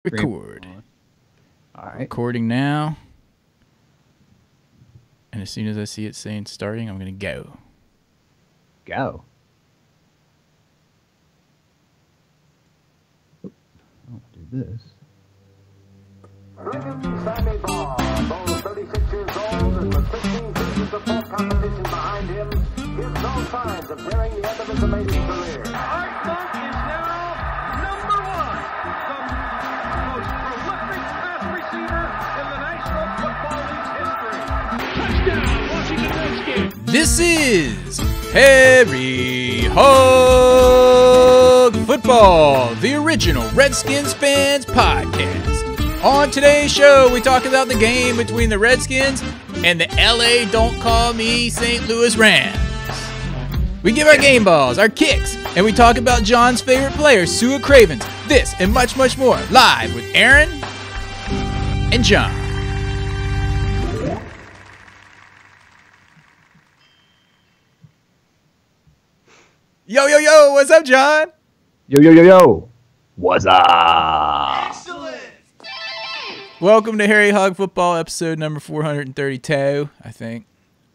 Record. All right. Recording now. And as soon as I see it saying starting, I'm going to go. Go. I'll do this. Sammy Baugh, though 36 years old and with 15 seasons of pro competition behind him, gives no signs of nearing the end of his amazing career. Art Monk is now number one, the most prolific pass receiver in the National Football League's history. Touchdown, Washington Redskins. This is Harry Hog Football, the original Redskins fans podcast. On today's show, we talk about the game between the Redskins and the LA Don't Call Me St. Louis Rams. We give our game balls, our kicks, and we talk about John's favorite player, Sua Cravens. This and much, much more, live with Aaron and John. Yo, yo, yo, what's up, John? Yo, yo, yo, yo. What's up? Welcome to Harry Hog Football, episode number 432, I think,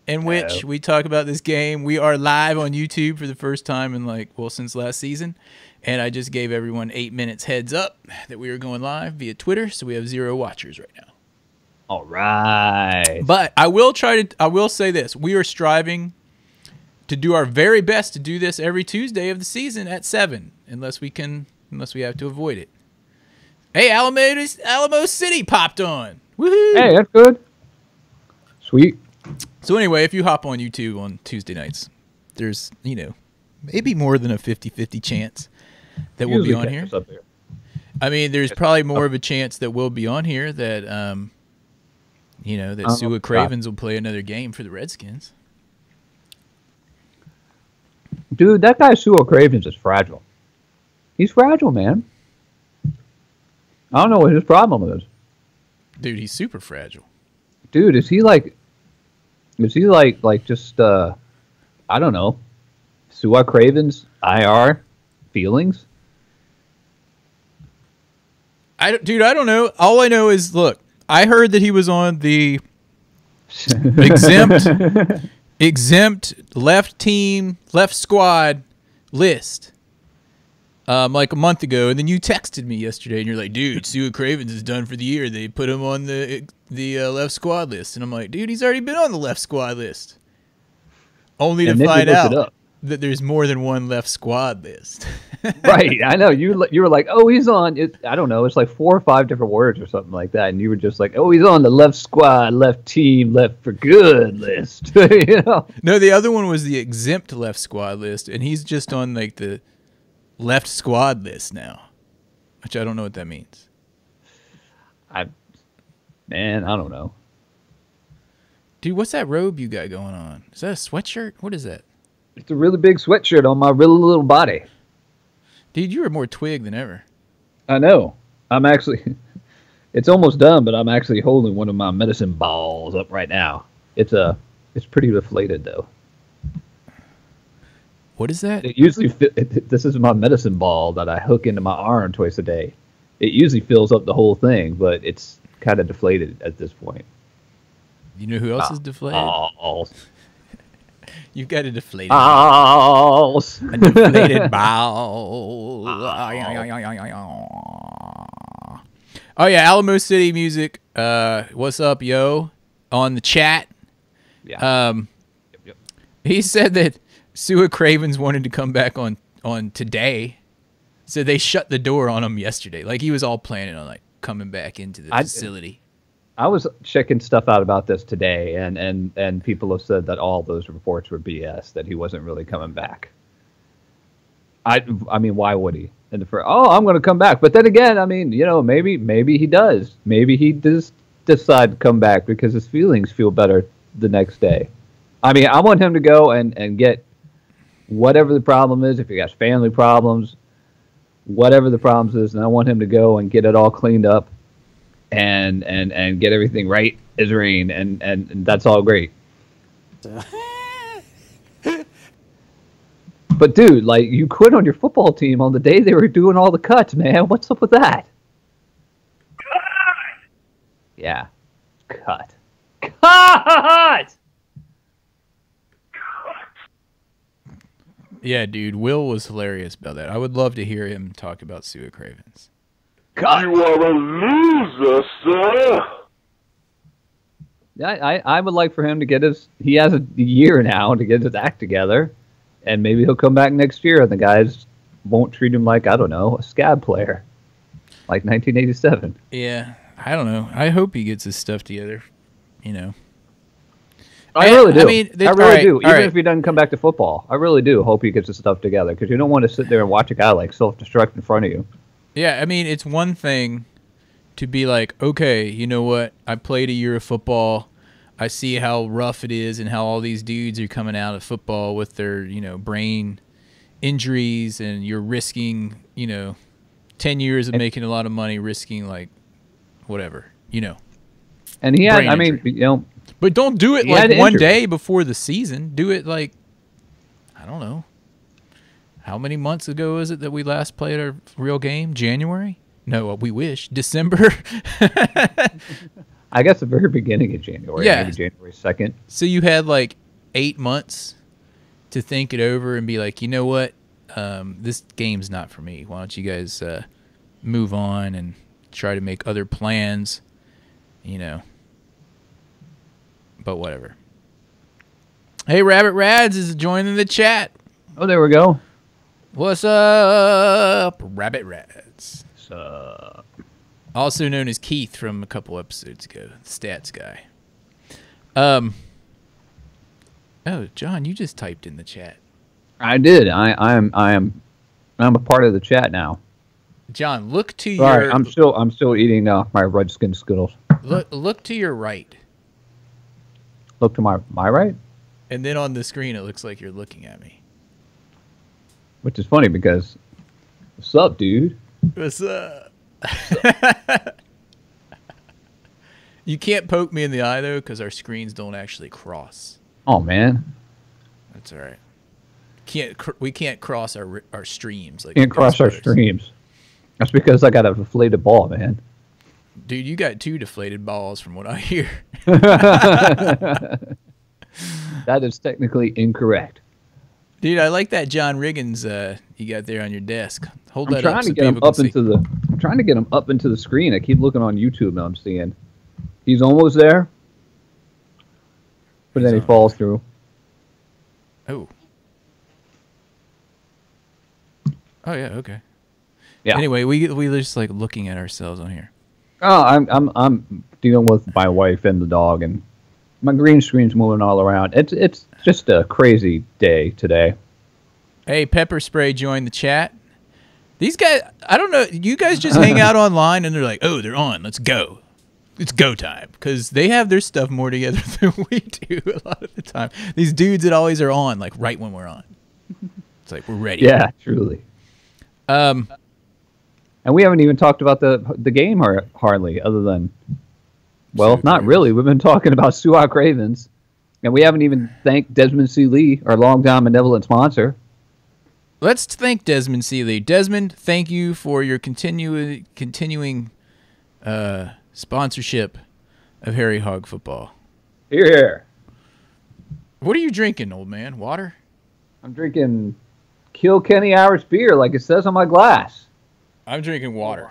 in which we talk about this game. We are live on YouTube for the first time in, since last season, and I just gave everyone 8 minutes heads up that we were going live via Twitter, so we have 0 watchers right now. All right. But I will say this. We are striving to do our very best to do this every Tuesday of the season at 7, unless we have to avoid it. Hey, Alamo City popped on. Woohoo! Hey, that's good. Sweet. So anyway, if you hop on YouTube on Tuesday nights, there's, maybe more than a 50-50 chance that we'll be on here. Up there. I mean, there's probably more of a chance that we'll be on here that, that Sua Cravens will play another game for the Redskins. Dude, that guy Sua Cravens is fragile. He's fragile, man. I don't know what his problem is. Dude, he's super fragile. Dude, is he like just I don't know, Sua Cravens IR feelings? I don't know. All I know is, look, I heard that he was on the exempt left squad list like a month ago, and then you texted me yesterday and you're like, dude, Sua Cravens is done for the year. They put him on the left squad list, and I'm like, dude, he's already been on the left squad list, only to find out that there's more than one left squad list. Right, I know. You were like, oh, he's on it. I don't know, it's like 4 or 5 different words or something like that, and you were just like, oh, he's on the left squad, left team, left for good list. No, the other one was the exempt left squad list, and he's just on the left squad list now, which I don't know what that means. I don't know. Dude, what's that robe you got going on? Is that a sweatshirt? What is that? It's a really big sweatshirt on my really little body. Dude, you are more twig than ever. I know. I'm actually, it's almost done, but I'm actually holding one of my medicine balls up right now. It's pretty deflated though. What is that? It usually this is my medicine ball that I hook into my arm twice a day. It usually fills up the whole thing, but it's kind of deflated at this point. You know who else is deflated? Balls. You've got a deflated Balls. A deflated ball. Oh yeah, Alamo City Music. What's up, yo? On the chat. Yeah. Yep. He said that Sua Cravens wanted to come back on today, so they shut the door on him yesterday. Like, he was all planning on coming back into the facility. I was checking stuff out about this today, and people have said that all those reports were BS, that he wasn't really coming back. I mean, why would he? I'm going to come back. But then again, I mean, maybe he does. Maybe he does decide to come back because his feelings feel better the next day. I mean, I want him to go and get whatever the problem is, if he has family problems, whatever the problems is, and I want him to go and get it all cleaned up and get everything right as rain, and that's all great. But dude, you quit on your football team on the day they were doing all the cuts, man. What's up with that? Yeah. Cut. Cut! Yeah, dude, Will was hilarious about that. I would love to hear him talk about Sua Cravens. Cut! You are a loser, sir. I would like for him to get his... He has a year now to get his act together, and maybe he'll come back next year, and the guys won't treat him like, I don't know, a scab player. Like 1987. Yeah, I don't know. I hope he gets his stuff together, you know. I really do. I mean, I really do. Even all right. if he doesn't come back to football, I really do hope he gets his stuff together, because you don't want to sit there and watch a guy like self-destruct in front of you. Yeah, I mean, it's one thing to be like, okay, you know what? I played a year of football. I see how rough it is and how all these dudes are coming out of football with their, you know, brain injuries, and you're risking, you know, 10 years of making a lot of money, risking like whatever, you know. And he had, Brain I mean, injury. you know, But don't do it He had like one injury. day before the season. Do it like, I don't know. How many months ago is it that we last played our real game? January? No, we wish. December? I guess the very beginning of January, Yeah. maybe January 2nd. So you had like 8 months to think it over and be like, you know what? This game's not for me. Why don't you guys move on and try to make other plans, you know. But whatever. Hey, Rabbit Rads is joining the chat. Oh, there we go. What's up, Rabbit Rads? So, Also known as Keith from a couple episodes ago, the stats guy. Oh, John, you just typed in the chat. I did. I'm a part of the chat now. John, look to Sorry, your I'm still eating my Redskin Skittles. look to your right, Look to my right, and then on the screen it looks like you're looking at me. which is funny because, what's up, dude? What's up? You can't poke me in the eye though, because our screens don't actually cross. Oh man, That's all right. We can't cross our streams. Like can't cross our Brothers. streams. That's because I got a deflated ball, man. Dude, you got 2 deflated balls from what I hear. That is technically incorrect. Dude, I like that John Riggins you got there on your desk. Hold I'm that trying up to so get him people up can see. into the. I'm trying to get him up into the screen. I keep looking on YouTube and I'm seeing he's almost there, but then he falls through. Oh. Oh yeah, okay. Yeah. Anyway, we just like looking at ourselves on here. Oh, I'm dealing with my wife and the dog, and my green screen's moving all around. It's just a crazy day today. Hey, Pepper Spray joined the chat. These guys, I don't know, you guys just hang out online and they're like, oh, they're on, let's go. It's go time. Because they have their stuff more together than we do a lot of the time. These dudes that always are on, like right when we're on. It's like, we're ready. Yeah, truly. And we haven't even talked about the game hardly, other than, well, Sioux not Cravens. really. We've been talking about Sioux Cravens, and we haven't even thanked Desmond C. Lee, our long-time benevolent sponsor. Let's thank Desmond Seeley. Desmond, thank you for your continuing sponsorship of Harry Hog Football. Here. What are you drinking, old man? Water? I'm drinking Kilkenny Irish beer, like it says on my glass. I'm drinking water.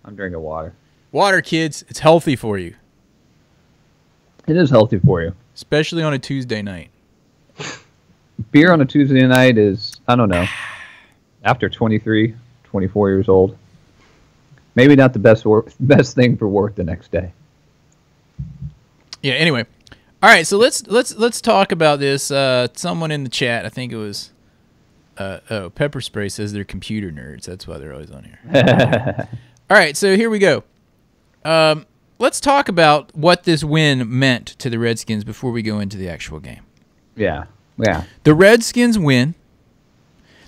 I'm drinking water. Water, kids. It's healthy for you, It is healthy for you. especially on a Tuesday night. Beer on a Tuesday night is, I don't know, after 23, 24 years old, maybe not the best thing for work the next day. Yeah. Anyway, all right. So let's talk about this. Someone in the chat, I think it was, Pepper Spray says they're computer nerds. That's why they're always on here. All right. So here we go. Let's talk about what this win meant to the Redskins before we go into the actual game. Yeah. The Redskins win.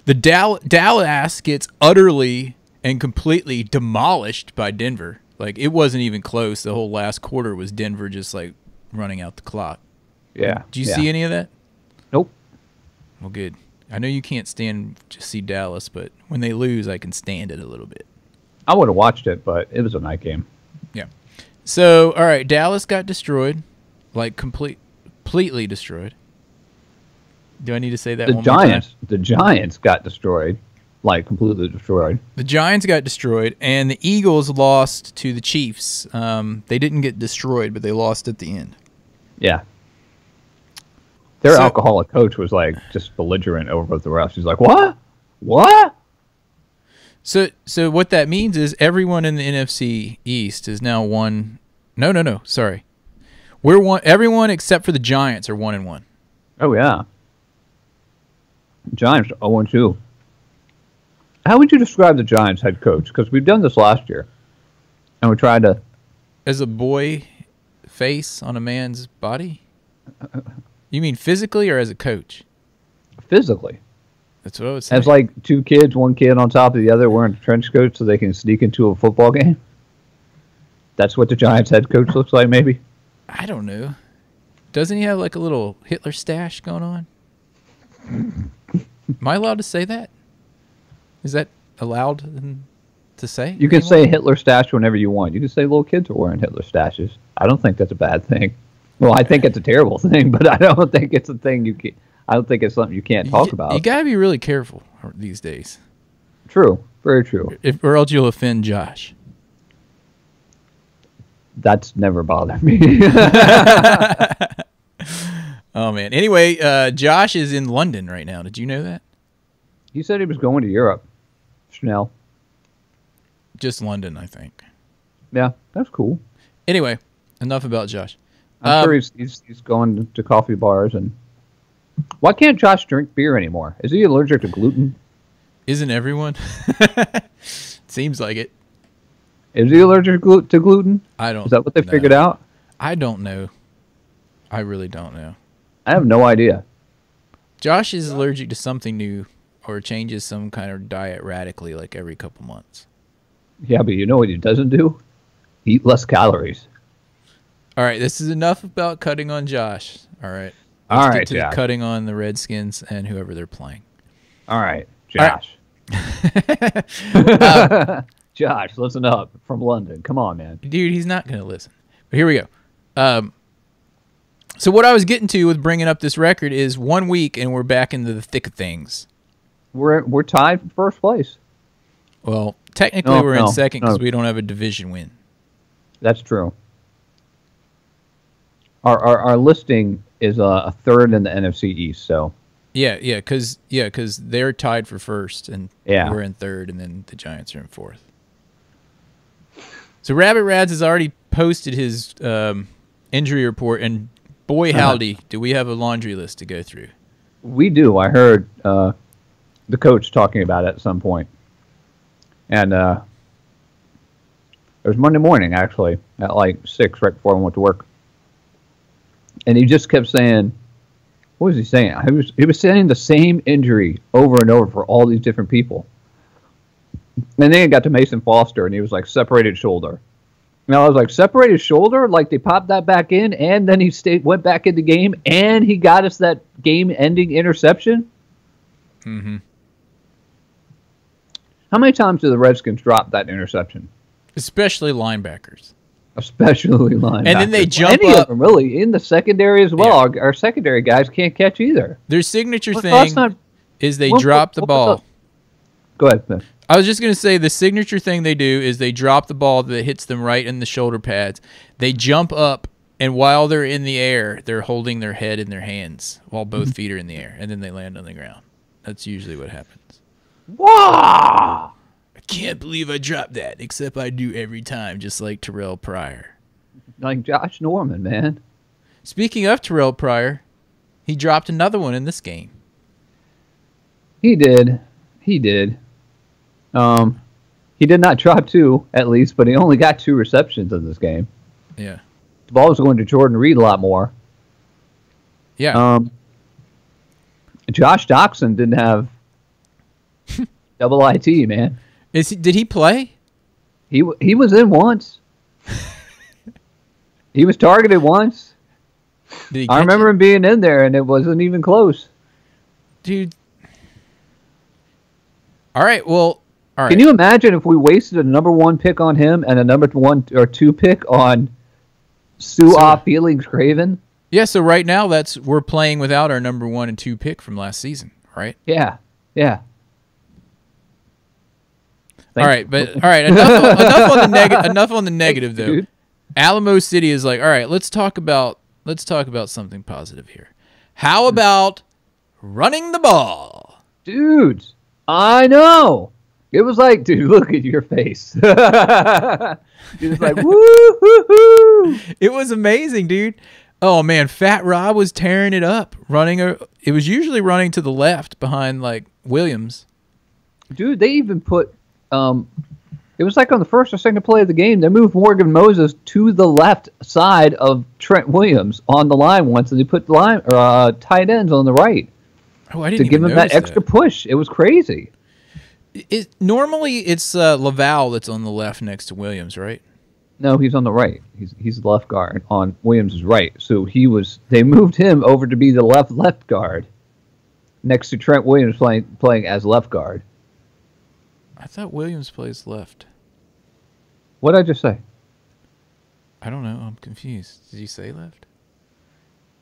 The Dallas gets utterly and completely demolished by Denver. Like, it wasn't even close. The whole last quarter was Denver just, like, running out the clock. Yeah. Did you see any of that? Nope. Well, good. I know you can't stand to see Dallas, but when they lose, I can stand it a little bit. I would have watched it, but it was a night game. Yeah. So, all right, Dallas got destroyed, like completely destroyed. Do I need to say that one more time? The Giants got destroyed, like completely destroyed. The Giants got destroyed, and the Eagles lost to the Chiefs. They didn't get destroyed, but they lost at the end. Yeah. Their alcoholic coach was like just belligerent over the refs. He's like, "What? What?" So what that means is everyone in the NFC East is now one. No. Sorry, we're one. Everyone except for the Giants are 1-1. Oh yeah. Giants 0-2. How would you describe the Giants head coach? Because we've done this last year, and we tried to. As a boy face on a man's body. You mean physically or as a coach? Physically. That's what I would say. As like two kids, one kid on top of the other wearing trench coats so they can sneak into a football game? That's what the Giants head coach looks like, maybe? I don't know. Doesn't he have like a little Hitler stash going on? Am I allowed to say that? Is that allowed to say? You can say Hitler stash whenever you want. You can say little kids are wearing Hitler stashes. I don't think that's a bad thing. Well, I think it's a terrible thing, but I don't think it's a thing you can. I don't think it's something you can't talk about. You gotta be really careful these days. True, very true. Or else you'll offend Josh. That's never bothered me. Oh man. Anyway, Josh is in London right now. Did you know that? He said he was going to Europe. Chanel. Just London, I think. Yeah, that's cool. Anyway, enough about Josh. I'm sure he's going to coffee bars. And why can't Josh drink beer anymore? Is he allergic to gluten? Isn't everyone? Seems like it. Is he allergic to gluten? I don't. Is that what they know. figured out? I don't know. I really don't know. I have no idea. Josh is allergic to something new or changes some kind of diet radically like every couple months. Yeah, but you know what he doesn't do? Eat less calories. All right, this is enough about cutting on Josh. All right. All Let's right, get to Josh. the cutting on the Redskins and whoever they're playing. All right, Josh. Josh, listen up from London. Come on, man. Dude, he's not going to listen. But here we go. So what I was getting to with bringing up this record is 1 week and we're back into the thick of things. We're tied for first place. Well, technically No, we're in no, second because no. we don't have a division win. That's true. Our listing is a third in the NFC East, so Yeah, because they're tied for first and Yeah. we're in third, and then the Giants are in fourth. So Rabbit Rads has already posted his injury report, and boy howdy, do we have a laundry list to go through. we do. I heard the coach talking about it at some point, and it was Monday morning actually at like 6, right before I went to work, and he just kept saying, what was he saying? He was saying the same injury over and over for all these different people. And then it got to Mason Foster, and he was like, separated shoulder. And I was like, separated shoulder? Like they popped that back in, and then he went back in the game, and he got us that game-ending interception? Mm-hmm. How many times did the Redskins drop that interception? Especially linebackers. Especially linebackers. And then they jump Any up. of them, really, in the secondary as well. Yeah. Our secondary guys can't catch either. Their signature Well, thing that's not- is they Well, drop the what ball. was Go ahead, Smith. I was just going to say the signature thing they do is they drop the ball that hits them right in the shoulder pads. They jump up, and while they're in the air, they're holding their head in their hands while both feet are in the air, and then they land on the ground. That's usually what happens. Wow! I can't believe I dropped that, except I do every time, just like Terrell Pryor. Like Josh Norman, man. Speaking of Terrell Pryor, he dropped another one in this game. He did. He did not drop 2, at least, but he only got 2 receptions in this game. Yeah. The ball was going to Jordan Reed a lot more. Yeah. Josh Doxson didn't have double IT, man. Did he play? He was in once. He was targeted once. Did he I catch remember it? him being in there, and it wasn't even close. Dude. All right, well, All right. Can you imagine if we wasted a number 1 pick on him and a number 1 or 2 pick on Feelings Craven? Yeah, so right now we're playing without our number 1 and 2 pick from last season, right? Yeah. All right. Enough on the negative though. Dude. Alamo City is like, all right, let's talk about something positive here. How about running the ball? Dudes, I know. It was like, dude, look at your face. It was like, woo-hoo-hoo. It was amazing, dude. Oh man, Fat Rob was tearing it up. It was usually running to the left behind like Williams. Dude, they even put it was like on the first or second play of the game, they moved Morgan Moses to the left side of Trent Williams on the line once, and they put the tight ends on the right to give him that extra push. It was crazy. Normally it's Laval that's on the left next to Williams, right? No, he's on the right. He's the left guard on Williams' right. So they moved him over to be the left guard next to Trent Williams playing as left guard. I thought Williams plays left. What did I just say? I don't know. I'm confused. Did you say left?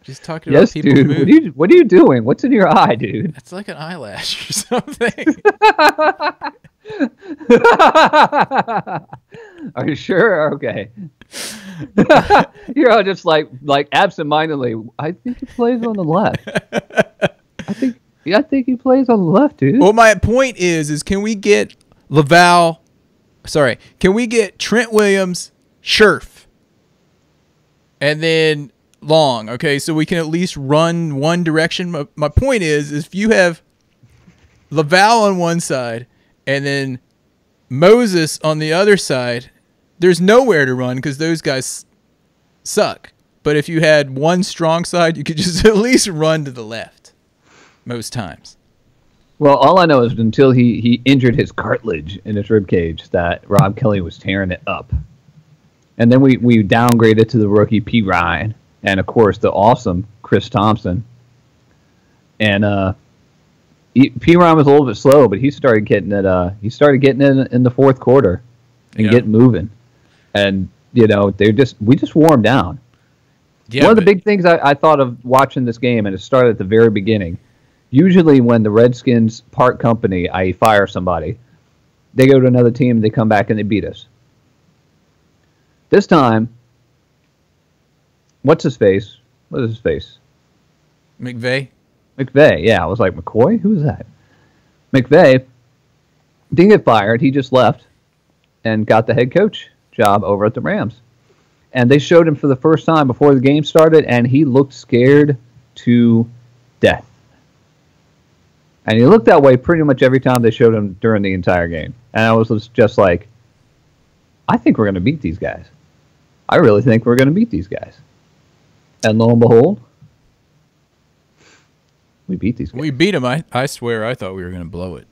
Just talking about people dude. move. What are you doing? What's in your eye, dude? It's like an eyelash or something. Are you sure? Okay. You're all just like absentmindedly. I think he plays on the left. I think he plays on the left, dude. Well, my point is can we get can we get Trent Williams, Scherf, and then Long? Okay, so we can at least run one direction. My point is if you have Laval on one side and then Moses on the other side, there's nowhere to run because those guys suck. But if you had one strong side, you could just at least run to the left most times. Well, all I know is until he injured his cartilage in his rib cage that Rob Kelly was tearing it up. And then we downgraded to the rookie P. Ryan and, of course, the awesome Chris Thompson. And P. Ryan was a little bit slow, but he started getting it. He started getting it in the fourth quarter and getting moving. And we just wore him down. Yeah, one of the big things I thought of watching this game, and it started at the very beginning. Usually when the Redskins part company, i.e. fire somebody, they go to another team, they come back, and they beat us. This time, what's his face? What is his face? McVay, yeah. I was like, McCoy? Who's that? McVay didn't get fired. He just left and got the head coach job over at the Rams. And they showed him for the first time before the game started, and he looked scared to death. And he looked that way pretty much every time they showed him during the entire game. And I was just like, I think we're going to beat these guys. I really think we're going to beat these guys. And lo and behold, we beat these guys. We beat them. I swear I thought we were going to blow it.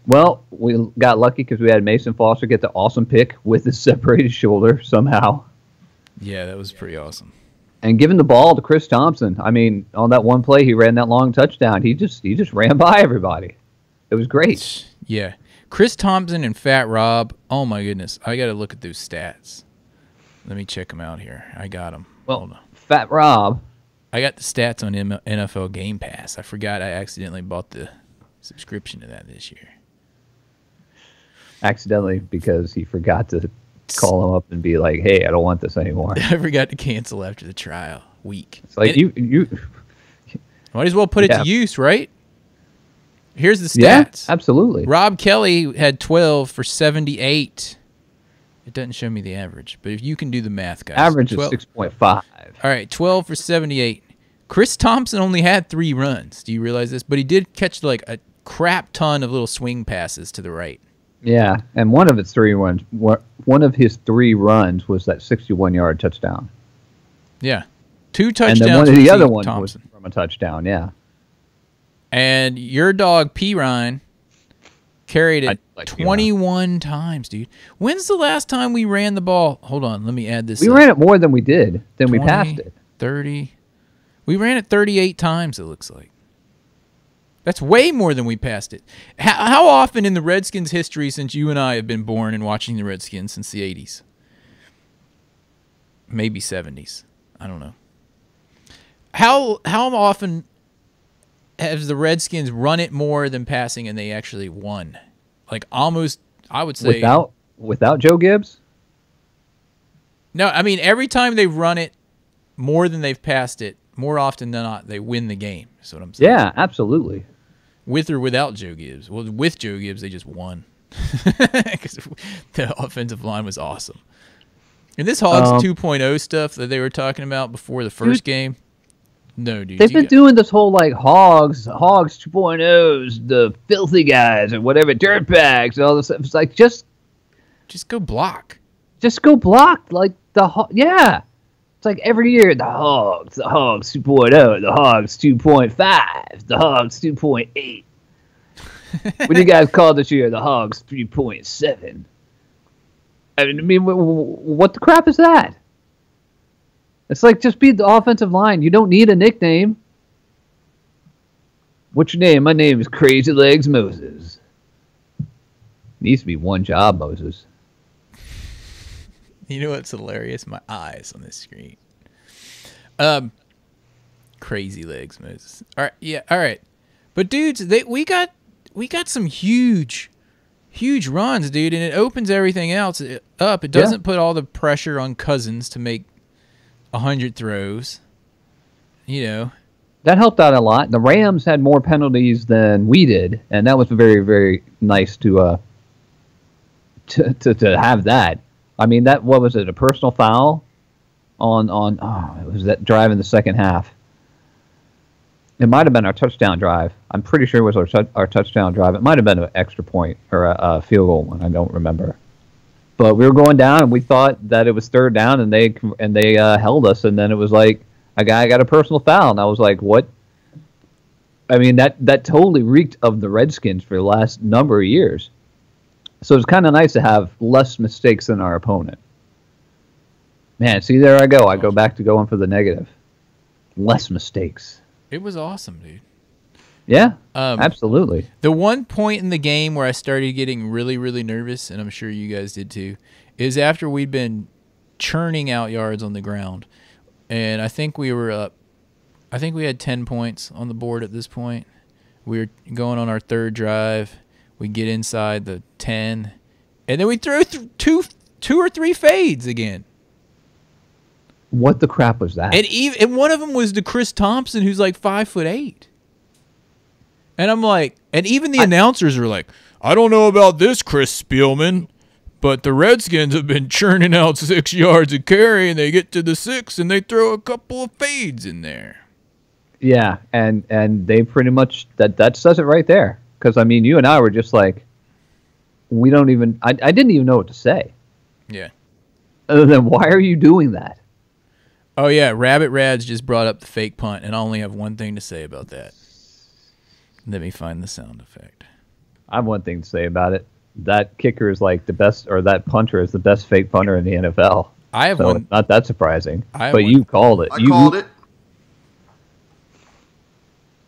Well, we got lucky because we had Mason Foster get the awesome pick with his separated shoulder somehow. Yeah, that was pretty awesome. And giving the ball to Chris Thompson. I mean, on that one play, he ran that long touchdown. He just ran by everybody. It was great. Yeah. Chris Thompson and Fat Rob, oh my goodness. I got to look at those stats. Let me check them out here. I got them. Well, hold on. Fat Rob. I got the stats on NFL Game Pass. I forgot I accidentally bought the subscription to that this year. Accidentally because he forgot to call him up and be like, hey, I don't want this anymore. I forgot to cancel after the trial week. It's like you might as well put it to use, right? Here's the stats. Yeah, absolutely. Rob Kelly had 12 for 78. It doesn't show me the average, but if you can do the math, guys. Average is 6.5. All right, 12 for 78. Chris Thompson only had 3 runs. Do you realize this? But he did catch like a crap ton of little swing passes to the right. Yeah, and one of his 3 runs was that 61-yard touchdown. Yeah. 2 touchdowns. And then one of the other ones Thompson was from a touchdown, yeah. And your dog, P. Ryan, carried it 21 times, dude. When's the last time we ran the ball? Hold on, let me add this. We ran it more than we did. Then 20, we passed it. 30. We ran it 38 times, it looks like. That's way more than we passed it. How often in the Redskins' history since you and I have been born and watching the Redskins since the 80s? Maybe 70s. I don't know. How often has the Redskins run it more than passing and they actually won? Like almost, I would say. Without Joe Gibbs? No, I mean, every time they've run it more than they've passed it, more often than not, they win the game. That's what I'm saying. Yeah, absolutely. With or without Joe Gibbs. Well, with Joe Gibbs, they just won. Because the offensive line was awesome. And this Hogs 2.0 stuff that they were talking about before the first game, no, dude. They've been doing this whole, like, Hogs 2.0s, the filthy guys, or whatever, dirtbags, and all this stuff. It's like, just go block. Just go block, like, yeah. It's like every year, the Hogs 2.0, the Hogs 2.5, the Hogs 2.8. What do you guys call this year? The Hogs 3.7. I mean, what the crap is that? It's like, just be the offensive line. You don't need a nickname. What's your name? My name is Crazy Legs Moses. Needs to be one job, Moses. You know what's hilarious? My eyes on this screen. Crazy Legs Moses. All right, yeah, all right. But dudes, we got some huge runs, dude, and it opens everything else up. It doesn't put all the pressure on Cousins to make 100 throws. You know. That helped out a lot. The Rams had more penalties than we did, and that was very, very nice to have that. I mean, what was it? A personal foul it was that drive in the second half. It might have been our touchdown drive. I'm pretty sure it was our touchdown drive. It might have been an extra point or a field goal one. I don't remember. But we were going down, and we thought that it was third down, and they held us, and then it was like a guy got a personal foul, and I was like, what? I mean, that totally reeked of the Redskins for the last number of years. So it's kind of nice to have less mistakes than our opponent. Man, see, there I go. I go back to going for the negative. Less mistakes. It was awesome, dude. Yeah, absolutely. The one point in the game where I started getting really, really nervous, and I'm sure you guys did too, is after we'd been churning out yards on the ground. And I think we were up. I think we had 10 points on the board at this point. We were going on our third drive. We get inside the 10, and then we throw two or three fades again. What the crap was that? And one of them was to Chris Thompson, who's like 5'8". And I'm like, and even the announcers are like, I don't know about this, Chris Spielman, but the Redskins have been churning out 6 yards of carry, and they get to the 6, and they throw a couple of fades in there. Yeah, and they pretty much that says it right there. Because, I mean, you and I were just like, we don't even... I didn't even know what to say. Yeah. Other than, why are you doing that? Oh, yeah, Rabbit Rads just brought up the fake punt, and I only have one thing to say about that. Let me find the sound effect. I have one thing to say about it. That kicker is like the best, or that punter is the best fake punter in the NFL. I have one. Not that surprising. But you called it. I called it.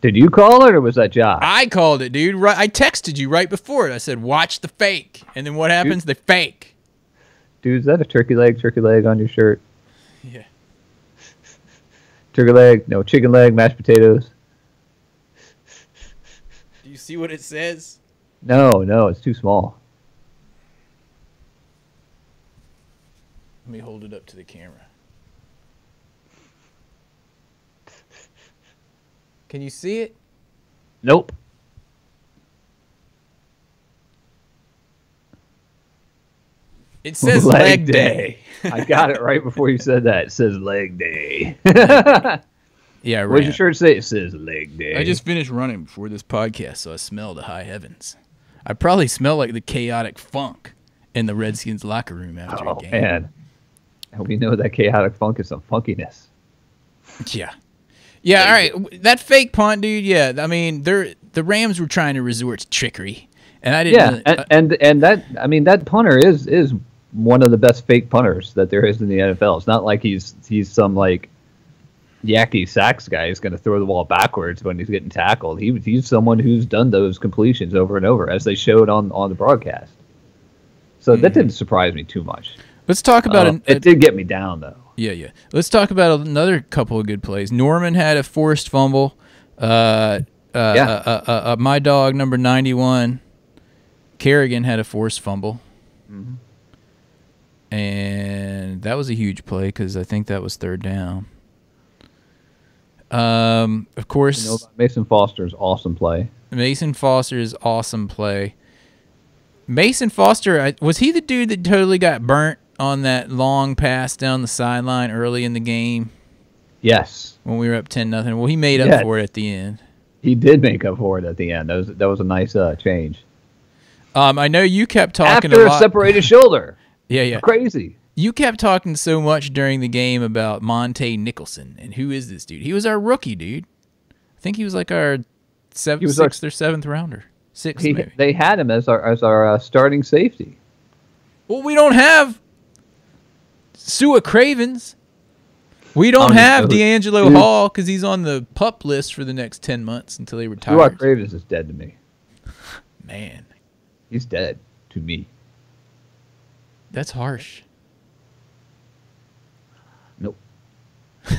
Did you call it, or was that Josh? I called it, dude. I texted you right before it. I said, watch the fake. And then what happens? They fake. Dude, is that a turkey leg on your shirt? Yeah. Turkey leg, no, chicken leg, mashed potatoes. Do you see what it says? No, it's too small. Let me hold it up to the camera. Can you see it? Nope. It says leg day. I got it right before you said that. It says leg day. Yeah, what does your shirt say? It says leg day. I just finished running before this podcast, so I smell the high heavens. I probably smell like the chaotic funk in the Redskins locker room after a game. Man. And we know that chaotic funk is some funkiness. Yeah. Yeah, all right. That fake punt, dude, yeah. I mean, the Rams were trying to resort to trickery. And I didn't and that, I mean, that punter is one of the best fake punters that there is in the NFL. It's not like he's some like Yaki Sacks guy is going to throw the ball backwards when he's getting tackled. He's someone who's done those completions over and over, as they showed on the broadcast. So that didn't surprise me too much. Let's talk about it. Did get me down though. Yeah. Let's talk about another couple of good plays. Norman had a forced fumble. My dog number 91, Kerrigan, had a forced fumble. Mm-hmm. And that was a huge play because I think that was third down. Of course, Mason Foster's awesome play. Mason Foster's awesome play. Mason Foster, was he the dude that totally got burnt on that long pass down the sideline early in the game? Yes. When we were up 10-0. Well, he made up for it at the end. He did make up for it at the end. That was a nice change. I know you kept talking after a lot. a separated shoulder. Yeah. Crazy. You kept talking so much during the game about Monte Nicholson, and who is this dude? He was our rookie, dude. I think he was like our sixth or seventh rounder. Sixth, maybe. They had him as our starting safety. Well, we don't have Sua Cravens. We don't have D'Angelo Hall because he's on the PUP list for the next 10 months until he retires. Sua Cravens is dead to me. Man. He's dead to me. That's harsh. Nope. He's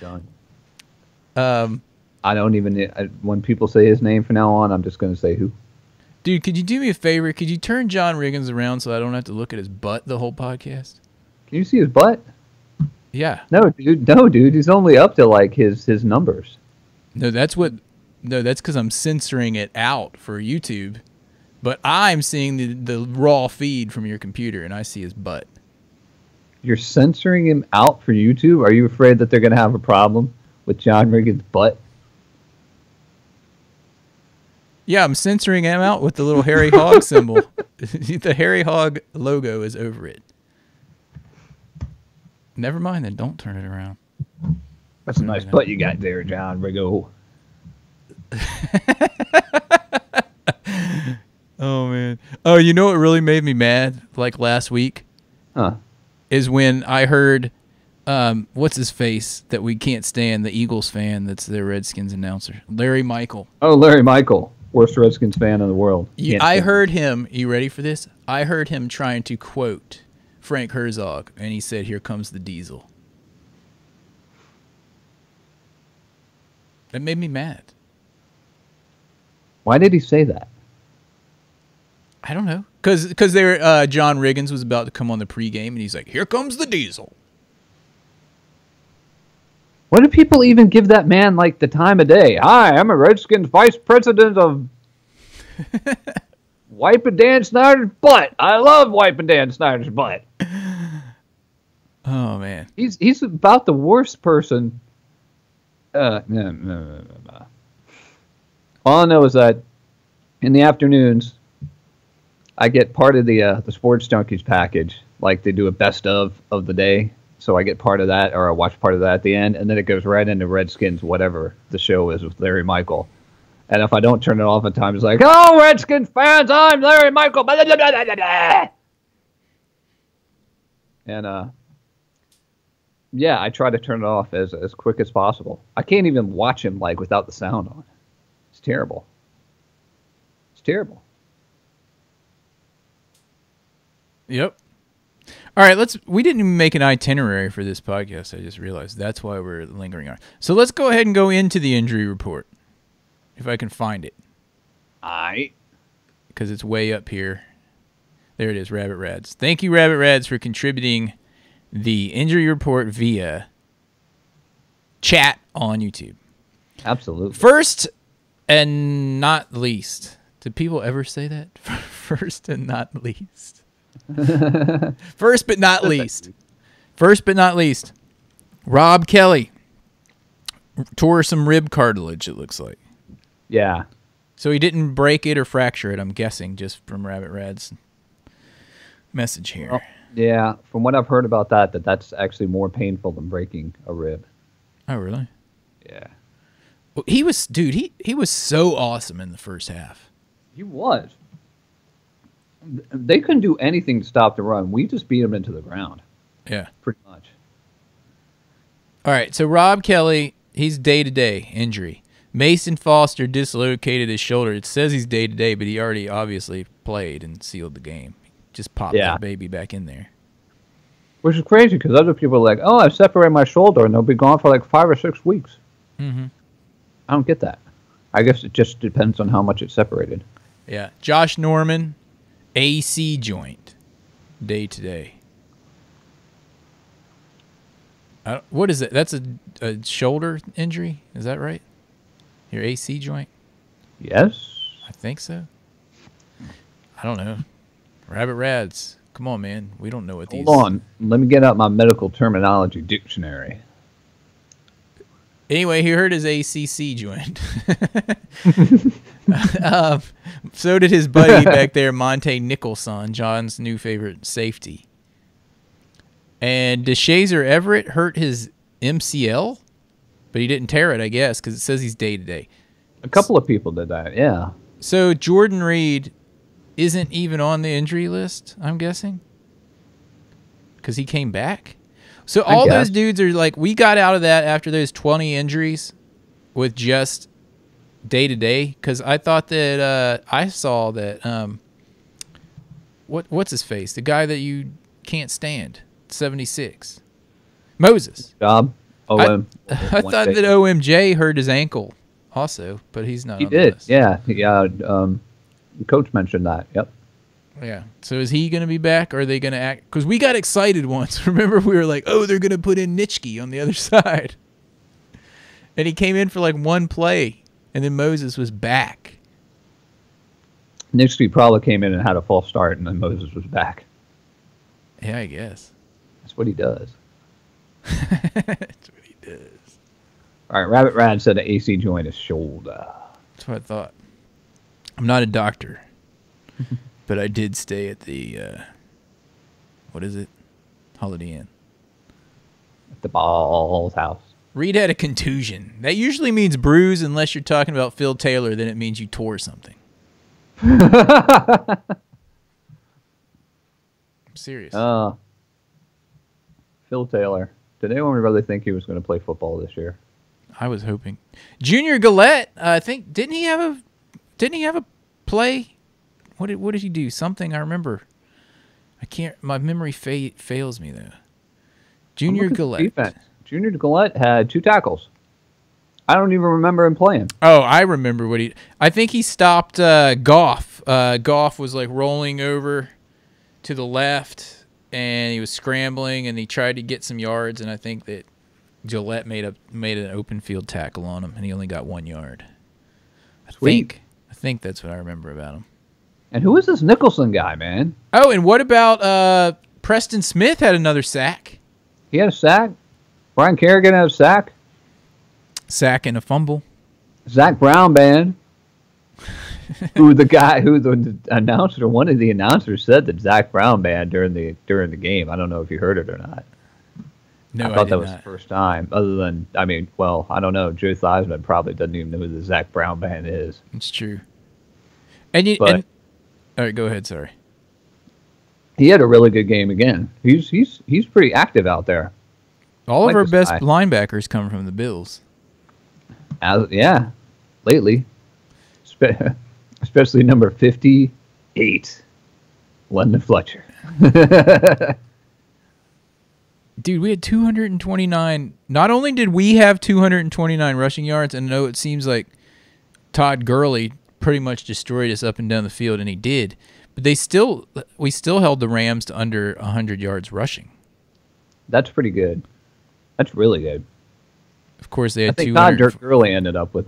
done. I don't even. When people say his name from now on, I'm just going to say who. Dude, could you do me a favor? Could you turn John Riggins around so I don't have to look at his butt the whole podcast? Can you see his butt? Yeah. No, dude. He's only up to like his numbers. No, that's because I'm censoring it out for YouTube. But I'm seeing the raw feed from your computer, and I see his butt. You're censoring him out for YouTube? Are you afraid that they're going to have a problem with John Riggins' butt? Yeah, I'm censoring him out with the little Harry Hog symbol. The Harry Hog logo is over it. Never mind then. Don't turn it around. That's a nice butt you got there, John Riggo. Oh, man. Oh, you know what really made me mad, like last week? Huh. Is when I heard, what's his face that we can't stand, the Eagles fan that's the Redskins announcer, Larry Michael. Oh, Larry Michael. Worst Redskins fan in the world. I heard him, you ready for this? I heard him trying to quote Frank Herzog, and he said, "Here comes the diesel." That made me mad. Why did he say that? I don't know. Because John Riggins was about to come on the pregame, and he's like, "Here comes the diesel." What do people even give that man like the time of day? Hi, I'm a Redskins vice president of wiping Dan Snyder's butt. I love wiping Dan Snyder's butt. Oh man, he's about the worst person. All I know is that in the afternoons, I get part of the Sports Junkies package. Like they do a best of the day. So I get part of that, or I watch part of that at the end, and then it goes right into Redskins, whatever the show is with Larry Michael. And if I don't turn it off in time, it's like, "Oh, Redskins fans, I'm Larry Michael." And yeah, I try to turn it off as quick as possible. I can't even watch him like without the sound on. It's terrible. It's terrible. Yep. All right, we didn't even make an itinerary for this podcast. I just realized that's why we're lingering on. So let's go ahead and go into the injury report, if I can find it. All right. Because it's way up here. There it is, Rabbit Rads. Thank you, Rabbit Rads, for contributing the injury report via chat on YouTube. Absolutely. First and not least. Did people ever say that? First and not least. First but not least. Rob Kelly tore some rib cartilage, it looks like. Yeah. So he didn't break it or fracture it, I'm guessing, just from Rabbit Rad's message here. Well, yeah, from what I've heard about that's actually more painful than breaking a rib. Oh, really? Yeah. Well, he was so awesome in the first half. He was. They couldn't do anything to stop the run. We just beat them into the ground. Yeah. Pretty much. All right, so Rob Kelly, he's day-to-day injury. Mason Foster dislocated his shoulder. It says he's day-to-day, but he already obviously played and sealed the game. Just popped that baby back in there. Which is crazy because other people are like, oh, I separated my shoulder and they'll be gone for like 5 or 6 weeks. Mm-hmm. I don't get that. I guess it just depends on how much it's separated. Yeah. Josh Norman, AC joint, day-to-day. What is it? That's a shoulder injury? Is that right? Your AC joint? Yes. I think so. I don't know. Rabbit Rads. Come on, man. We don't know what these... Hold on. Let me get out my medical terminology dictionary. Anyway, he hurt his ACC joint. So did his buddy back there, Monte Nicholson, John's new favorite safety. And DeShazer Everett hurt his MCL, but he didn't tear it, I guess, because it says he's day-to-day. A couple of people did that, yeah. So Jordan Reed isn't even on the injury list, I'm guessing, because he came back. So all those dudes are like, we got out of that after those 20 injuries with just day-to-day, because I thought that I saw that what's his face? The guy that you can't stand, 76. Moses. Job. I thought that OMJ hurt his ankle also, but he's not on the list. Yeah. The coach mentioned that. Yep. Yeah. So is he going to be back, or are they going to act? Because we got excited once. Remember, we were like, oh, they're going to put in Nitschke on the other side. And he came in for like one play, and then Moses was back. Nitschke probably came in and had a false start, and then Moses was back. Yeah, I guess. That's what he does. That's what he does. All right, Rabbit Rad said the AC joint is shoulder. That's what I thought. I'm not a doctor, but I did stay at the, what is it? Holiday Inn. At the Ball's house. Reed had a contusion. That usually means bruise unless you're talking about Phil Taylor, then it means you tore something. I'm serious. Phil Taylor. Did anyone really think he was going to play football this year? I was hoping. Junior Gillette, I think, didn't he have a play? What did he do? Something I remember. I can't. My memory fails me though. Junior Gillette. Defense. Junior Gillette had 2 tackles. I don't even remember him playing. Oh, I remember what he. I think he stopped Goff. Goff was like rolling over to the left, and he was scrambling, and he tried to get some yards, and I think that Gillette made an open field tackle on him, and he only got 1 yard. I think that's what I remember about him. And who is this Nicholson guy, man? Oh, and what about Preston Smith had another sack? He had a sack. Brian Kerrigan had a sack. Sack and a fumble. Zach Brown band. One of the announcers said that Zach Brown band during the game. I don't know if you heard it or not. No, I thought that was the first time. Other than, I don't know. Joe Theismann probably doesn't even know who the Zach Brown band is. It's true. All right, go ahead. Sorry. He had a really good game again. He's pretty active out there. All of our best linebackers come from the Bills. Yeah, lately, especially number 58, London Fletcher. Dude, we had 229. Not only did we have 229 rushing yards, and I know it seems like Todd Gurley pretty much destroyed us up and down the field, and he did, but we still held the Rams to under 100 yards rushing. That's pretty good. That's really good. Of course, they had 200. I think Todd Gurley ended up with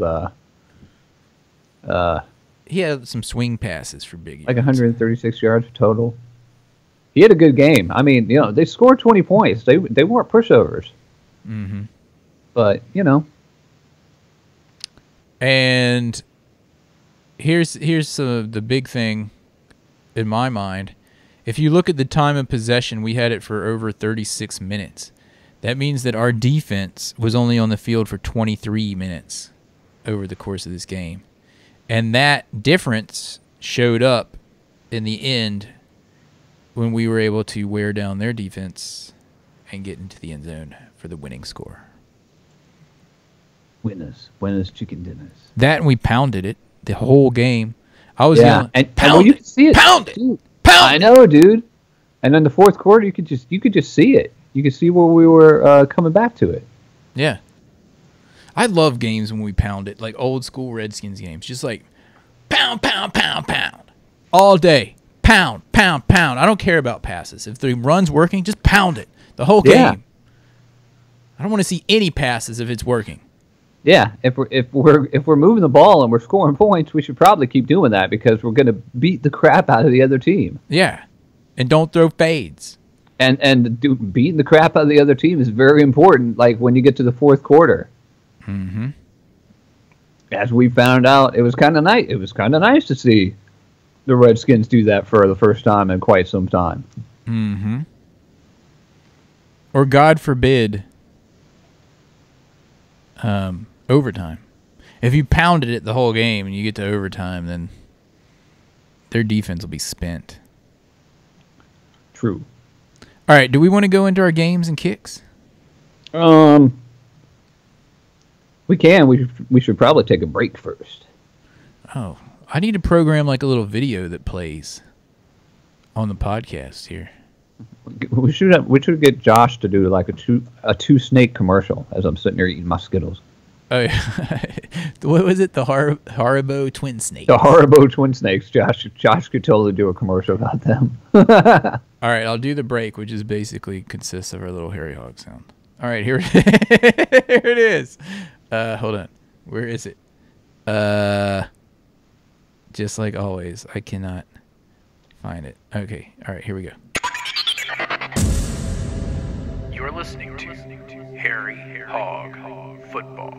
he had some swing passes for big yards. Like 136 yards total. He had a good game. I mean, they scored 20 points. They weren't pushovers. Mm-hmm. But, And here's the big thing in my mind. If you look at the time of possession, we had it for over 36 minutes. That means that our defense was only on the field for 23 minutes over the course of this game. And that difference showed up in the end when we were able to wear down their defense and get into the end zone for the winning score. Buenas chicken dinners. That and we pounded it the whole game. I was Yeah, yelling, and pound well, you it, could see it. pound it, Dude, pound I it. know, dude. And then the fourth quarter, you could just see it. You could see where we were coming back to it. Yeah. I love games when we pound it, like old school Redskins games. Just like pound, pound, pound, pound. All day. Pound, pound, pound. I don't care about passes. If the run's working, just pound it. The whole game. Yeah. I don't want to see any passes if it's working. Yeah, if we're moving the ball and we're scoring points, we should probably keep doing that because we're going to beat the crap out of the other team. Yeah. And don't throw fades. And beating the crap out of the other team is very important. Like when you get to the fourth quarter. Mm-hmm. As we found out, it was kind of nice. It was kind of nice to see the Redskins do that for the first time in quite some time. Mm-hmm. Or God forbid, overtime. If you pounded it the whole game and you get to overtime, then their defense will be spent. True. All right, do we want to go into our games and kicks? We can. We should probably take a break first. Oh, I need to program like a little video that plays on the podcast here. We should get Josh to do like a two snake commercial as I'm sitting here eating my Skittles. Oh, yeah. What was it? The Haribo Twin Snake. The Haribo Twin Snakes. Josh could totally do a commercial about them. All right, I'll do the break, which is basically consists of our little hairy hog sound. All right, here it is. Hold on. Where is it? Just like always, I cannot find it. Okay. All right, here we go. You're listening to Harry Hog Football.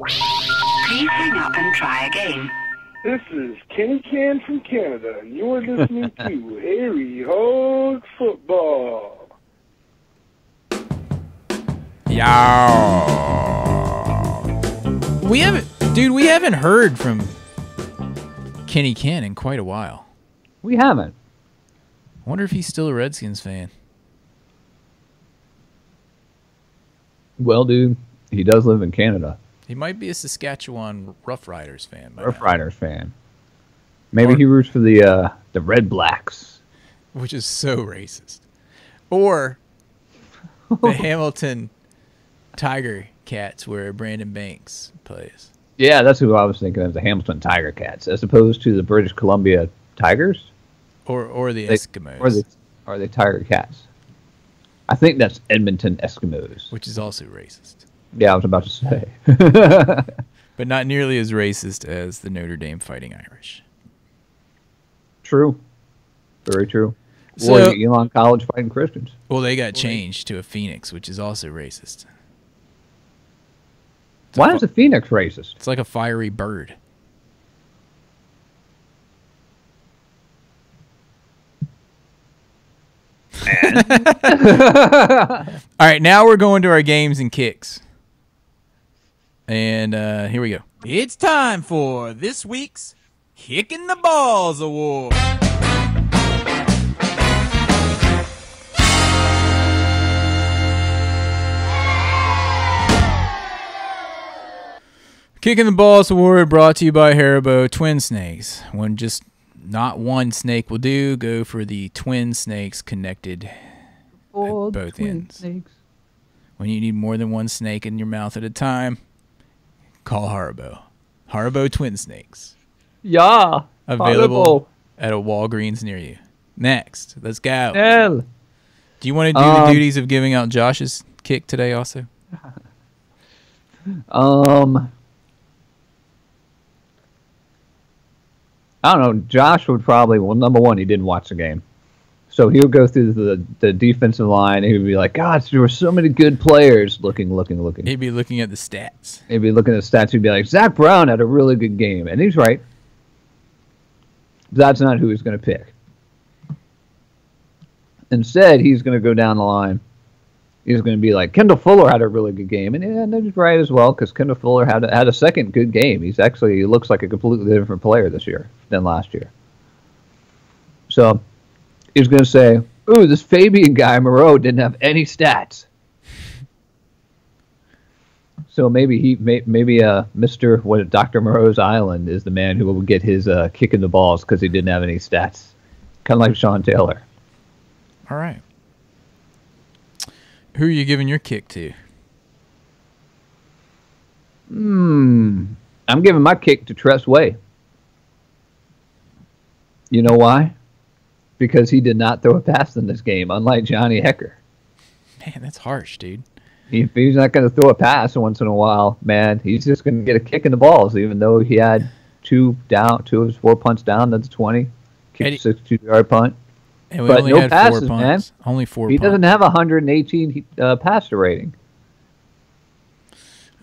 Please hang up and try again. This is Kenny Can from Canada, and you're listening to Harry Hog Football. Yeah. We haven't heard from Kenny Ken in quite a while. We haven't. I wonder if he's still a Redskins fan. Well, dude, he does live in Canada. He might be a Saskatchewan Rough Riders fan. Rough Riders fan. Maybe he roots for the Red Blacks. Which is so racist. Or the Hamilton Tiger Cats where Brandon Banks plays. Yeah, that's who I was thinking of, the Hamilton Tiger Cats, as opposed to the British Columbia Tigers. Or the Eskimos. Or the Tiger Cats. I think that's Edmonton Eskimos. Which is also racist. Yeah, I was about to say. But not nearly as racist as the Notre Dame Fighting Irish. True. Very true. So, or the Elon College Fighting Christians. Well, they got changed to a Phoenix, which is also racist. Why is a Phoenix racist? It's like a fiery bird. All right, now we're going to our games and kicks. And here we go. It's time for this week's Kicking the Balls Award. Kicking the Balls Award brought to you by Haribo Twin Snakes. When just not one snake will do, go for the twin snakes connected at both ends. Snakes. When you need more than one snake in your mouth at a time, call Haribo. Haribo Twin Snakes. Yeah. Available at a Walgreens near you. Next, let's go. Hell. Do you want to do the duties of giving out Josh's kick today also? I don't know. Josh would probably, well, number one, he didn't watch the game. So he'll go through the defensive line, and he'd be like, God, there were so many good players looking. He'd be looking at the stats. He'd be looking at the stats. He'd be like, Zach Brown had a really good game. And he's right. That's not who he's going to pick. Instead, he's going to go down the line. He's going to be like, Kendall Fuller had a really good game. And he's right as well, because Kendall Fuller had a second good game. He looks like a completely different player this year than last year. So he's going to say, ooh, this Fabian guy, Moreau, didn't have any stats. So maybe Mr. what Dr. Moreau's Island is the man who will get his kick in the balls because he didn't have any stats, kind of like Sean Taylor. All right. Who are you giving your kick to? I'm giving my kick to Tress Way. You know why? Because he did not throw a pass in this game, unlike Johnny Hecker. Man, that's harsh, dude. If he's not going to throw a pass once in a while, man, he's just going to get a kick in the balls, even though he had two of his 4 punts down. That's 20. Kicked a 62-yard punt. And we But only no had passes, 4 man. punts. Only 4 He punts. doesn't have 118 passer rating.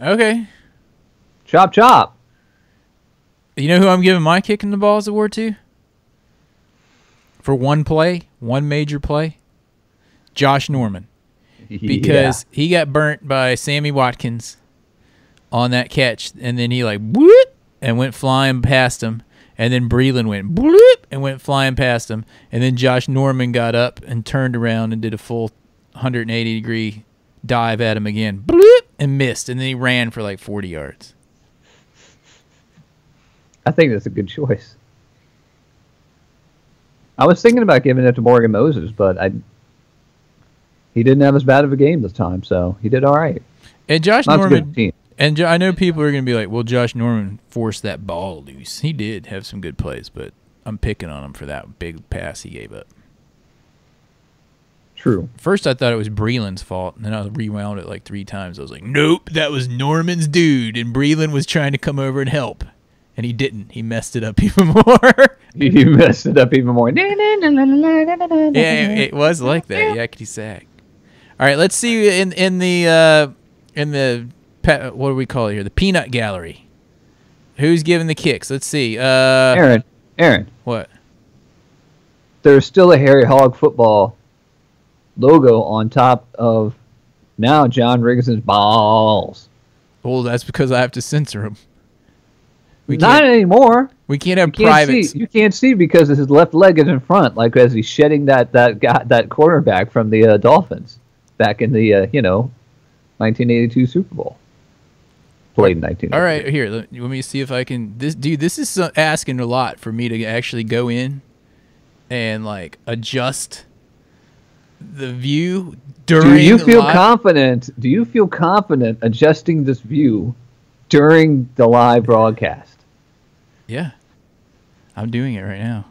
Okay. Chop, chop. You know who I'm giving my kick in the balls award to? For one play, one major play? Josh Norman. Because he got burnt by Sammy Watkins on that catch, and then he like whoop and went flying past him, and then Breland went whoop and went flying past him, and then Josh Norman got up and turned around and did a full 180-degree dive at him again, bloop, and missed, and then he ran for like 40 yards. I think that's a good choice. I was thinking about giving it to Morgan Moses, but he didn't have as bad of a game this time, so he did all right. And Josh Not as good Norman, a team. and I know people are going to be like, well, Josh Norman forced that ball loose. He did have some good plays, but I'm picking on him for that big pass he gave up. True. First, I thought it was Breland's fault, and then I rewound it like 3 times. I was like, nope, that was Norman's dude, and Breland was trying to come over and help. And he didn't. He messed it up even more. You messed it up even more. Yeah, it was like that. Yakety sack. All right, let's see in the what do we call it here? The peanut gallery. Who's giving the kicks? Let's see. Aaron. What? There's still a Harry Hog football logo on top of now John Riggson's balls. Well, that's because I have to censor him. Not anymore. We can't have You privates. you can't see because his left leg is in front, like as he's shedding that quarterback from the Dolphins back in the 1982 Super Bowl. Played in 1982. All right, here. Let me see if I can. This is asking a lot for me to actually go in and like adjust the view during. Do you feel live- confident? Do you feel confident adjusting this view during the live broadcast? Yeah, I'm doing it right now.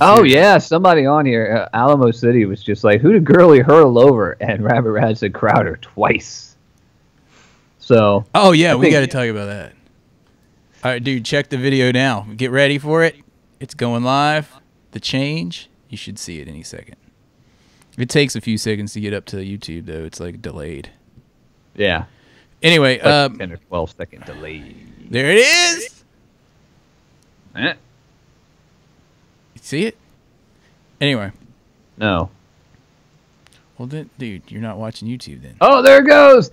Oh serious. yeah, somebody on here, Alamo City, was just like, "Who did Gurley hurl over?" And Rabbit Rat said Crowder twice. So. Oh yeah, we think- got to talk about that. All right, dude, check the video now. Get ready for it. It's going live. The change. You should see it any second. It takes a few seconds to get up to YouTube though. It's like delayed. Yeah. Anyway, Like 10 or 12-second delay. there it is. Eh? You see it? Anyway, No. well, then, dude, you're not watching YouTube then. Oh, there it goes.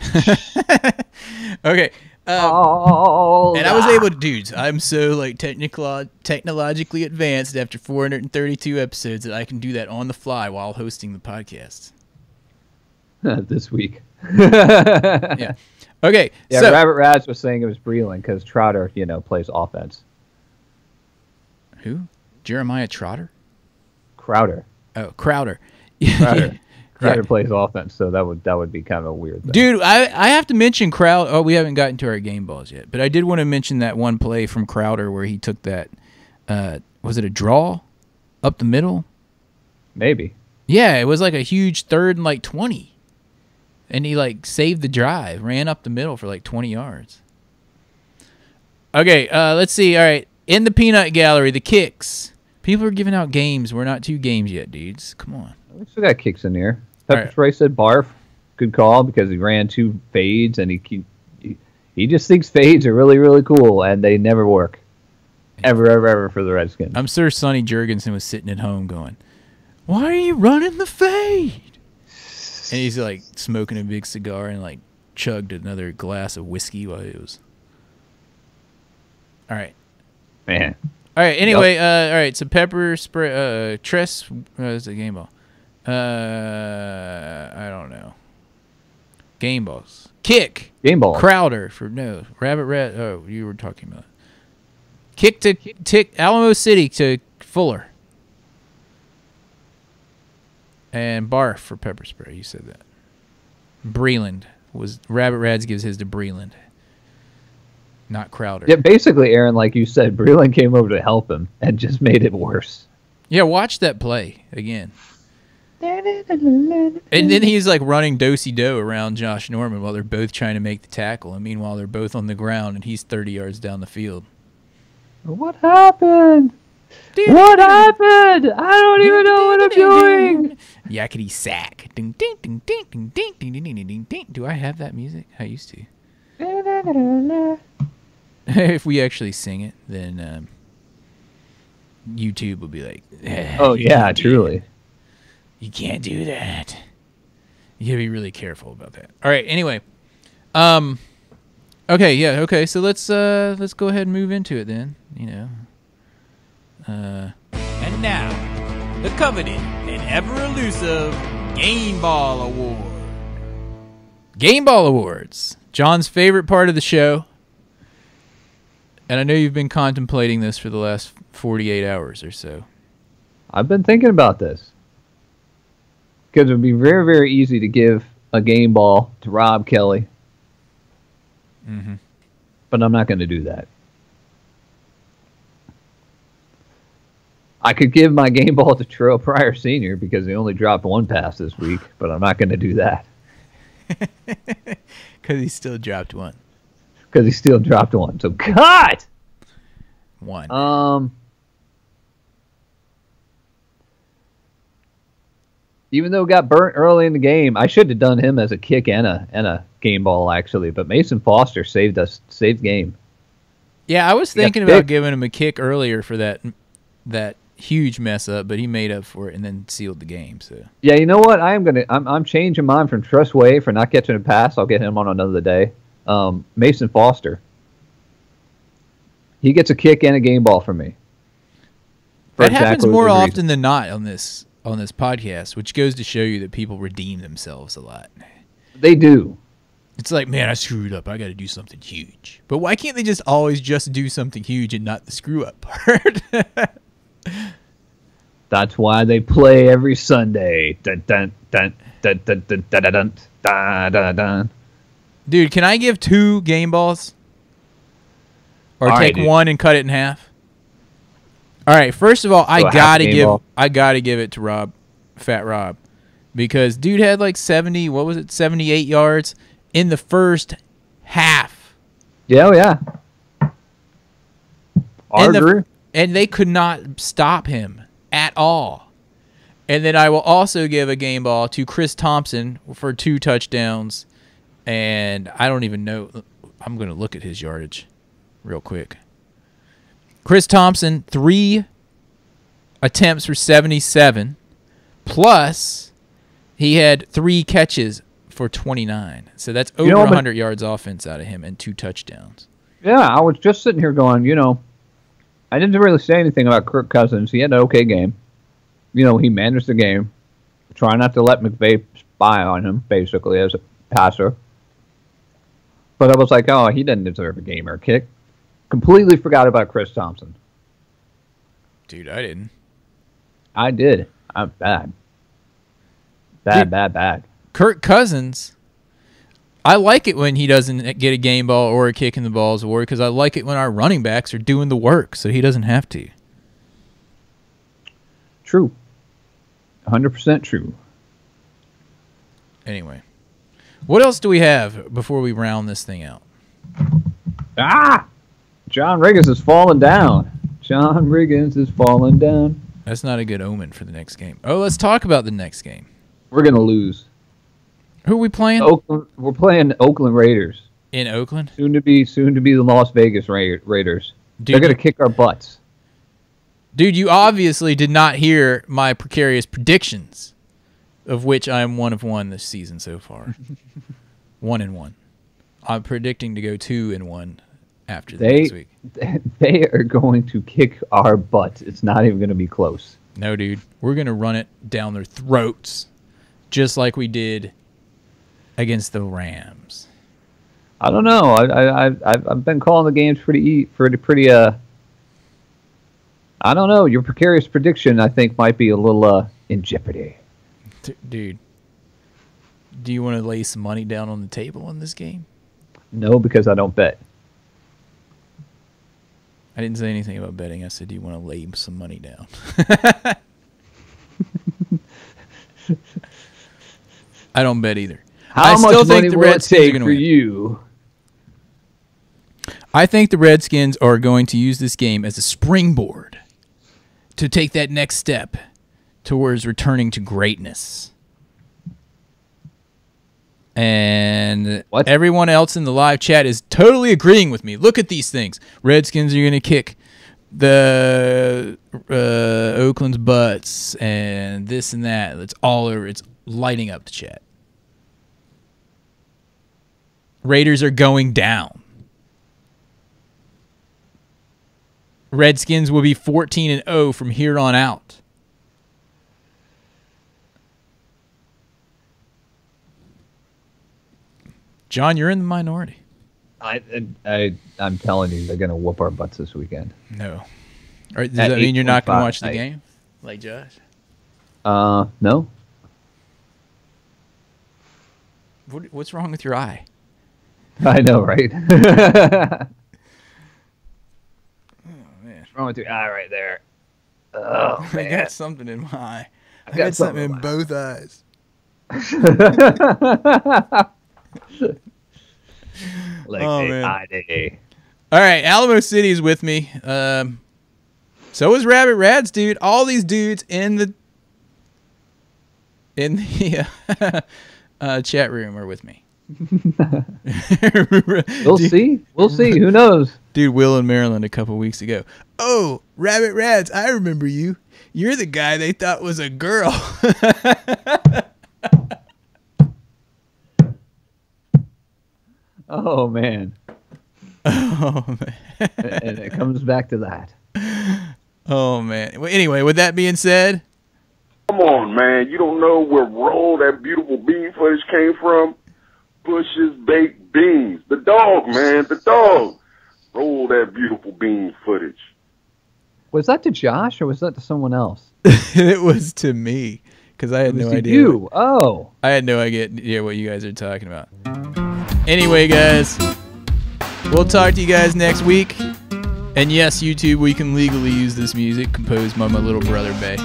Okay. Oh. And I was able to, dudes, I'm so like technologically advanced after 432 episodes that I can do that on the fly while hosting the podcast. this week. Yeah. Okay. Yeah, so, Rabbit Rats was saying it was Breland because Trotter, plays offense. who? Jeremiah Trotter? Crowder. Oh, Crowder. Crowder. Crowder Yeah. plays offense, so that would be kind of a weird thing. Dude, I have to mention Crowder. Oh, we haven't gotten to our game balls yet, but I did want to mention that one play from Crowder where he took that. Was it a draw up the middle? Maybe. Yeah, it was like a huge 3rd and like 20, and he like saved the drive, ran up the middle for like 20 yards. Okay, let's see. All right, in the peanut gallery, the kicks. People are giving out games. We're not 2 games yet, dudes. Come on. We still got kicks in here. All Pepper right. Spray said barf. Good call because he ran 2 fades and he just thinks fades are really, really cool and they never work. Ever for the Redskins. I'm sure Sonny Jurgensen was sitting at home going, "Why are you running the fade?" And he's like smoking a big cigar and like chugged another glass of whiskey while he was. All right. Man. All right. Anyway, all right. So Pepper Spray, Tress is a game ball. I don't know. Game balls. Kick. Game ball. Crowder for no. Rabbit Red. Oh, you were talking about. Kick to Alamo City to Fuller. And Barf for pepper spray. You said that. Breland was Rabbit Rads gives his to Breland. Not Crowder. Yeah, basically, Aaron, like you said, Breland came over to help him and just made it worse. Yeah, watch that play again. And then he's like running do-si-do around Josh Norman while they're both trying to make the tackle. And meanwhile, they're both on the ground and he's 30 yards down the field. What happened? What happened? I don't even know what I'm doing. Yakety sack. Ding, ding, ding, ding, ding, ding, ding, ding, ding, ding, ding. Do I have that music? I used to. If we actually sing it, then YouTube will be like, Oh, yeah, truly. You can't do that. You gotta be really careful about that. All right. Anyway, okay, yeah, okay. So let's go ahead and move into it then. You know. And now, the coveted and ever elusive Game Ball Award. Game Ball Awards, John's favorite part of the show. And I know you've been contemplating this for the last 48 hours or so. I've been thinking about this. Because it would be very, very easy to give a game ball to Rob Kelly. Mm-hmm. But I'm not going to do that. I could give my game ball to Terrell Pryor Sr. because he only dropped one pass this week, but I'm not going to do that. Because he still dropped one. Because he still dropped one. So, cut! One. Even though it got burnt early in the game, I should have done him as a kick and a game ball, actually. But Mason Foster saved the game. Yeah, I was thinking about giving him a kick earlier for that huge mess up, but he made up for it and then sealed the game. So yeah, you know what? I'm changing mine from Trust Way for not catching a pass. I'll get him on another day. Mason Foster. He gets a kick and a game ball from me. That happens more often than not on this podcast, which goes to show you that people redeem themselves a lot. They do. It's like, man, I screwed up. I got to do something huge. But why can't they just always just do something huge and not the screw up part? That's why they play every Sunday. Dun, dun, dun, dun, dun, dun, dun, dun, dun, dun, dun. Dude, can I give 2 game balls? Or all take right, one and cut it in half? All right, first of all, I gotta give it to Fat Rob, because dude had like 78 yards in the first half. Yeah, yeah. And they could not stop him at all. And then I will also give a game ball to Chris Thompson for 2 touchdowns. And I don't even know. I'm going to look at his yardage real quick. Chris Thompson, 3 attempts for 77. Plus, he had 3 catches for 29. So that's over 100 yards offense out of him and 2 touchdowns. Yeah, I was just sitting here going, I didn't really say anything about Kirk Cousins. He had an okay game. He managed the game. Try not to let McVay spy on him, basically, as a passer. But I was like, oh, he doesn't deserve a game or a kick. Completely forgot about Chris Thompson. Dude, I didn't. I did. I'm bad. Bad. Kirk Cousins, I like it when he doesn't get a game ball or a kick in the balls award, because I like it when our running backs are doing the work so he doesn't have to. True. 100% true. Anyway, what else do we have before we round this thing out? John Riggins is falling down. John Riggins is falling down. That's not a good omen for the next game. Oh, let's talk about the next game. We're going to lose. Who are we playing? We're playing Oakland Raiders. In Oakland? Soon to be the Las Vegas Raiders. Dude, they're going to kick our butts. Dude, you obviously did not hear my precarious predictions, of which I am 1 of 1 this season so far. 1-1. I'm predicting to go 2-1 after the next week. They are going to kick our butts. It's not even going to be close. No, dude. We're going to run it down their throats, just like we did against the Rams? I don't know. I've been calling the games pretty. I don't know. Your precarious prediction, I think, might be a little in jeopardy. Dude, do you want to lay some money down on the table on this game? No, because I don't bet. I didn't say anything about betting. I said, do you want to lay some money down? I don't bet either. How much still money think the will it Redskins are take gonna for win. you? I think the Redskins are going to use this game as a springboard to take that next step towards returning to greatness. And everyone else in the live chat is totally agreeing with me. Look at these things. Redskins are going to kick the Oakland's butts and this and that. It's all over. It's lighting up the chat. Raiders are going down. Redskins will be 14-0 from here on out. John, you're in the minority. I'm telling you, they're going to whoop our butts this weekend. No. Does that mean you're not going to watch the game? Like Josh? No. What's wrong with your eye? I know, right? What's wrong with your eye right there? Oh, I man. got something in my eye. I got something in both eyes. Eye. All right, Alamo City is with me. So is Rabbit Rads, dude. All these dudes in the chat room are with me. We'll see. Who knows? Dude, Will in Maryland a couple weeks ago. Oh, Rabbit Rads, I remember you. You're the guy they thought was a girl. Oh, man. Oh, man. And it comes back to that. Oh, man. Well, anyway, with that being said. Come on, man. You don't know where Roll that beautiful bean footage came from? Bush's Baked Beans. The dog, man. The dog. Roll that beautiful bean footage. Was that to Josh or was that to someone else? It was to me because I had no idea. You? Oh. I had no idea what you guys are talking about. Anyway, guys, we'll talk to you guys next week. And yes, YouTube, we can legally use this music composed by my little brother, Bay.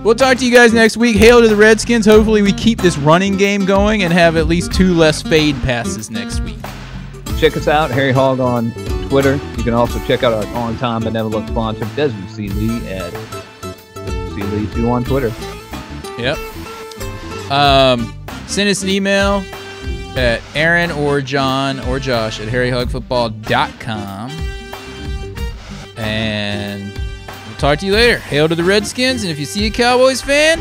We'll talk to you guys next week. Hail to the Redskins. Hopefully we keep this running game going and have at least 2 less fade passes next week. Check us out, Harry Hog on Twitter. You can also check out our on-time benevolent sponsor, Desmond C. Lee at C. Lee 2 on Twitter. Yep. Send us an email at Aaron or John or Josh at harryhogfootball.com. And we'll talk to you later. Hail to the Redskins, and if you see a Cowboys fan,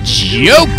joke 'em!